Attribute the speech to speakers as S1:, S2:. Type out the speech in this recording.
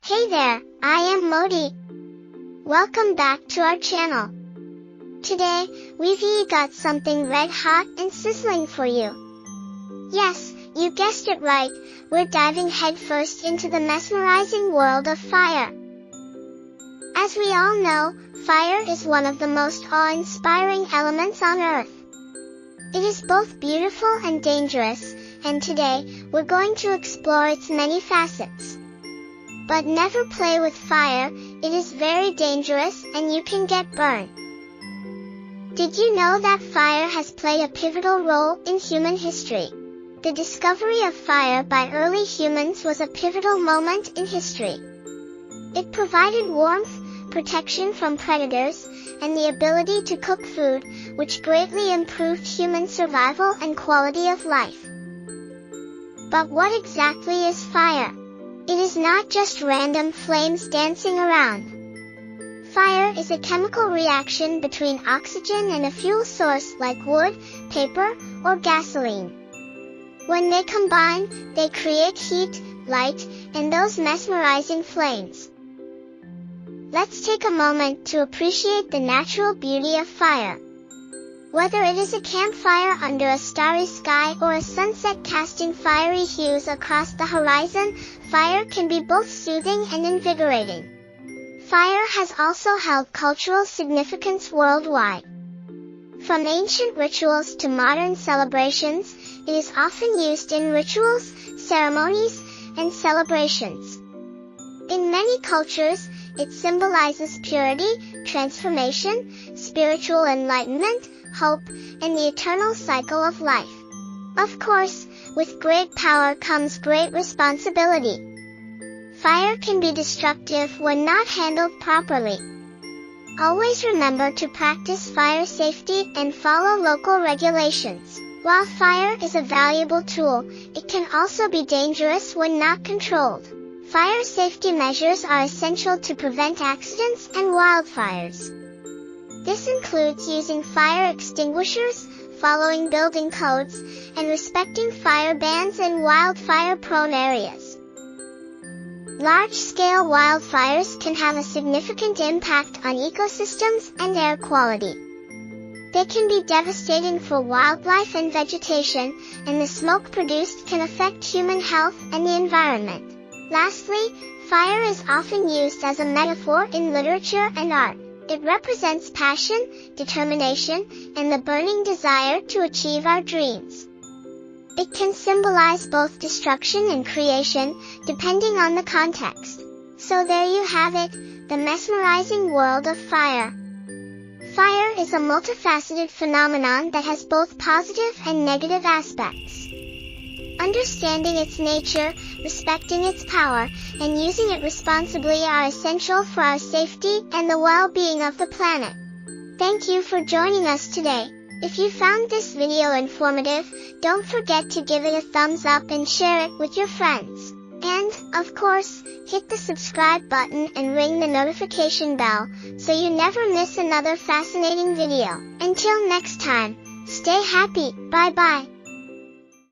S1: Hey there, I am Modi. Welcome back to our channel. Today, we've got something red hot and sizzling for you. Yes, you guessed it right, we're diving headfirst into the mesmerizing world of fire. As we all know, fire is one of the most awe-inspiring elements on Earth. It is both beautiful and dangerous, and today, we're going to explore its many facets. But never play with fire, it is very dangerous and you can get burned. Did you know that fire has played a pivotal role in human history? The discovery of fire by early humans was a pivotal moment in history. It provided warmth, protection from predators, and the ability to cook food, which greatly improved human survival and quality of life. But what exactly is fire? It is not just random flames dancing around. Fire is a chemical reaction between oxygen and a fuel source like wood, paper, or gasoline. When they combine, they create heat, light, and those mesmerizing flames. Let's take a moment to appreciate the natural beauty of fire. Whether it is a campfire under a starry sky or a sunset casting fiery hues across the horizon, fire can be both soothing and invigorating. Fire has also held cultural significance worldwide. From ancient rituals to modern celebrations, it is often used in rituals, ceremonies, and celebrations. In many cultures, it symbolizes purity, transformation, spiritual enlightenment, hope, and the eternal cycle of life. Of course, with great power comes great responsibility. Fire can be destructive when not handled properly. Always remember to practice fire safety and follow local regulations. While fire is a valuable tool, it can also be dangerous when not controlled. Fire safety measures are essential to prevent accidents and wildfires. This includes using fire extinguishers, following building codes, and respecting fire bans in wildfire-prone areas. Large-scale wildfires can have a significant impact on ecosystems and air quality. They can be devastating for wildlife and vegetation, and the smoke produced can affect human health and the environment. Lastly, fire is often used as a metaphor in literature and art. It represents passion, determination, and the burning desire to achieve our dreams. It can symbolize both destruction and creation, depending on the context. So there you have it, the mesmerizing world of fire. Fire is a multifaceted phenomenon that has both positive and negative aspects. Understanding its nature, respecting its power, and using it responsibly are essential for our safety and the well-being of the planet. Thank you for joining us today. If you found this video informative, don't forget to give it a thumbs up and share it with your friends. And, of course, hit the subscribe button and ring the notification bell, so you never miss another fascinating video. Until next time, stay happy, bye-bye.